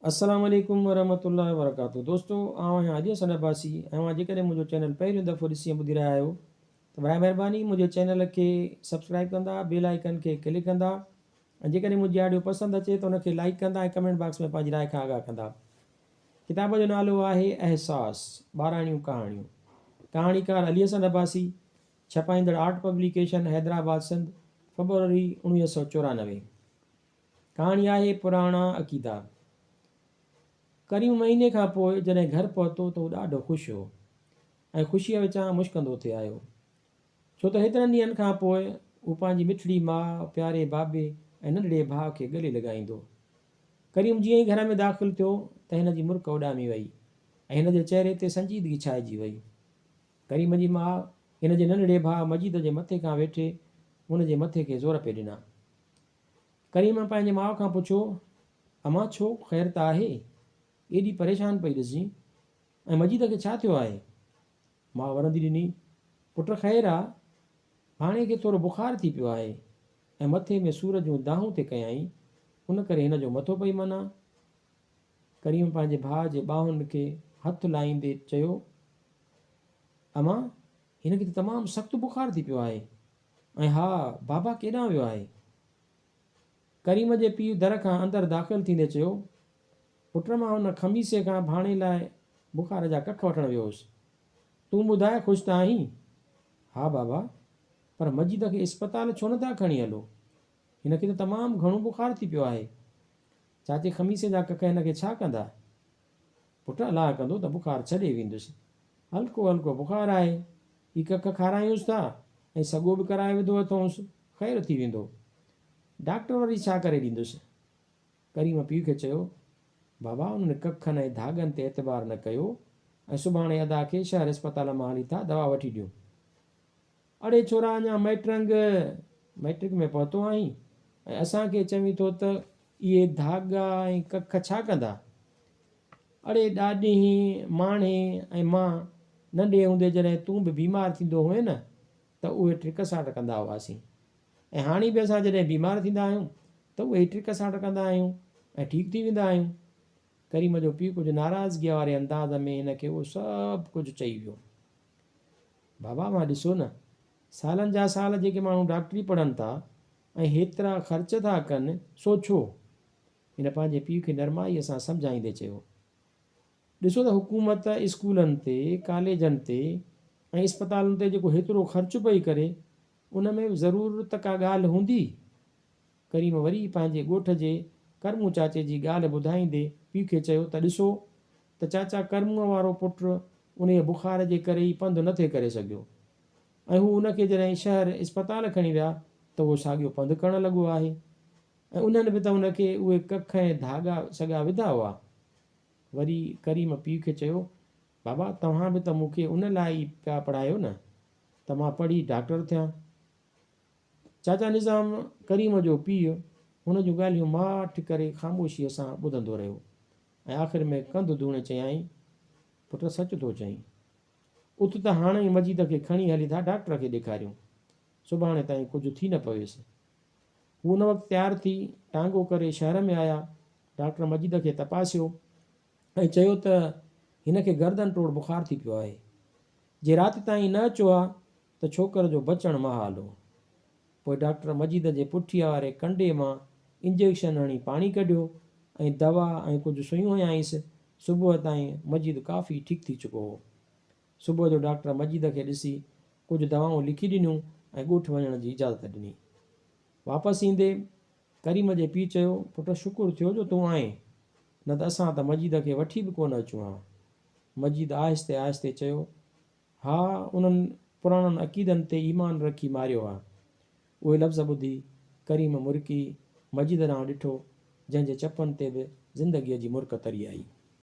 अस्सलाम वालेकुम वरहमतुल्लाहि वबरकातुहू। दोस्तों आवां अॼु सन अब्बासी ऐं जेकॾहिं मुंहिंजो चैनल पहिरियों दफ़ो ॾिसी ॿुधी रहिया आहियो त बराए महिरबानी मुंहिंजे चैनल खे सब्सक्राइब कंदा, बेल आइकन खे क्लिक कंदा ऐं जेकॾहिं मुंहिंजी ऑडियो पसंदि अचे त उनखे लाइक कंदा ऐं कमेंट बॉक्स में पंहिंजी राय खां आगाह कंदा। किताब जो नालो आहे एहसास, 12 कहाणियूं। कहाणीकार अली हसन अब्बासी, छपाईंदड़ आर्ट पब्लिकेशन, हैदराबाद सिंध, फरवरी 1994। कहाणी आहे पुराणा अक़ीदा। करीम महीने खां पोइ जॾहिं घर पहुतो त उहो ॾाढो ख़ुशि हो ऐं ख़ुशीअ विचां मुश्किंदो थिए आयो, छो त हेतिरनि ॾींहंनि खां पोइ हू पंहिंजी मिठड़ी माउ, प्यारे बाबे ऐं नंढड़े भाउ खे गले लॻाईंदो। करीम जीअं ई घर में दाख़िल थियो त हिन जी मुर्क उॾामी वई ऐं हिन जे चहिरे ते संजीदगी छाइजी वई। करीम जी माउ हिन जे नंढड़े भाउ मजीद जे मथे खां वेठे हुन जे मथे खे ज़ोर पे ॾिना। करीम पंहिंजे माउ खां पुछियो, अमां छो, ख़ैर त आहे? एॾी परेशान पई ॾिसी ऐं मजीद खे छा थियो आहे? मां वरंदी ॾिनी, पुट ख़ैरु आहे, हाणे खे थोरो बुख़ारु थी पियो आहे ऐं मथे में सूर जूं दाहूं ते कयाई, उन करे हिन जो मथो पई मना। करीम पंहिंजे भाउ जे ॿाहुनि खे हथु लाहींदे चयो, अमां हिनखे त तमामु सख़्तु बुख़ारु थी पियो आहे ऐं हा, बाबा केॾांहुं वियो आहे? करीम जे पीउ दर खां अंदरि दाख़िल थींदे चयो, पुट मां हुन खमीसे खां भाणे लाइ बुख़ार जा कख वठणु वियो हुउसि। तूं ॿुधाए, ख़ुशि त आहीं? हा बाबा, पर मजीद खे इस्पताल छो नथा खणी हलो? हिनखे त तमामु घणो बुख़ारु थी पियो आहे। चाचे खमीसे जा कख हिनखे छा कंदा? पुट अलाह कंदो त बुख़ारु छॾे वेंदुसि, हल्को हल्को बुख़ारु आहे, ही कख खारायूंसि था ऐं सॻो बि कराए विधो अथऊंसि, ख़ैरु थी वेंदो। डॉक्टर वरी छा करे ॾींदुसि? करीम पीउ खे चयो, बाबा उन्हनि कखनि ऐं धागनि ते एतबार न कयो ऐं सुभाणे अदा खे शहर इस्पताल मां हली था दवा वठी ॾियूं। अड़े छोरा, अञा मैट्रिक में पहुतो आहीं ऐं असांखे चवीं थो त इहे धागा ऐं कख छा कंदा? अड़े ॾाॾी माणे ऐं मां नंढे हूंदे जॾहिं तूं बि बीमार थींदो हुए न त उहे ट्रिक साट कंदा हुआसीं, ऐं हाणे बि असां जॾहिं बीमार थींदा आहियूं त उहे ट्रिक साट कंदा आहियूं ऐं ठीकु थी वेंदा आहियूं। करीम जो पीउ कुझु नाराज़गीअ वारे अंदाज़ में हिनखे उहो सभु कुझु चई वियो। बाबा मां ॾिसो न, सालनि जा साल जेके माण्हू डॉक्टरी पढ़नि था ऐं हेतिरा ख़र्च था कनि, सो छो? हिन पंहिंजे पीउ खे नरमाईअ सां सम्झाईंदे चयो। ॾिसो त हुकूमत स्कूलनि ते, कॉलेजनि ते ऐं इस्पतालुनि ते जेको हेतिरो ख़र्चु पई करे, उन में ज़रूरत का ॻाल्हि हूंदी? करीम वरी पंहिंजे ॻोठ जे करमू चाचे जी ॻाल्हि ॿुधाईंदे पीउ खे चयो त ॾिसो त चाचा करमूअ वारो पुटु उन बुख़ार जे करे ई पंधु न थिए करे सघियो ऐं हू उनखे जॾहिं शहर इस्पताल खणी विया त उहो साॻियो पंधु करणु लॻो आहे ऐं उन्हनि बि त उनखे उहे कख ऐं धागा सॻा विधा हुआ। वरी करीम पीउ खे चयो, बाबा तव्हां बि त मूंखे उन लाइ ई पिया पढ़ायो न त मां पढ़ी डॉक्टर थियां। चाचा निज़ाम, करीम जो पीउ, हुन जूं ॻाल्हियूं माठि करे ख़ामोशीअ सां ॿुधंदो रहियो ऐं आख़िर में कंधु धूणे चयाईं, पुट सच थो चईं, उथ त हाणे ई मजीद खे खणी हली था डॉक्टर खे ॾेखारियूं, सुभाणे ताईं कुझु थी न पवेसि। हू उन वक़्तु तयारु थी टांगो करे शहर में आया। डॉक्टर मजीद खे तपासियो ऐं चयो त हिनखे गर्दन तोड़ बुख़ारु थी पियो आहे, जे राति ताईं न अचो आहे त छोकर जो बचणु महाल हो। पोइ डॉक्टर मजीद जे पुठीअ वारे कंडे मां इंजेक्शन हणी पाणी कढियो ऐं दवा ऐं कुझु सुयूं हयांईंसि। सुबुह ताईं मजीद काफ़ी ठीकु थी चुको हो। सुबुह जो डॉक्टर मजीद खे ॾिसी कुझु दवाऊं लिखी ॾिनियूं ऐं ॻोठु वञण जी इजाज़त ॾिनी। वापसि ईंदे करीम जे पीउ चयो, पुट शुकुरु थियो जो तूं आहीं, न त असां त मजीद खे वठी बि कोन अचूं हा। मजीद आहिस्ते आहिस्ते चयो, हा, उन्हनि पुराणनि अक़ीदनि ते ईमान रखी मारियो आहे। उहे लफ़्ज़ ॿुधी करीम मुरकी मजीद ॾांहुं ॾिठो, जंहिंजे चपनि ते बि ज़िंदगीअ जी मुर्क तरी आई।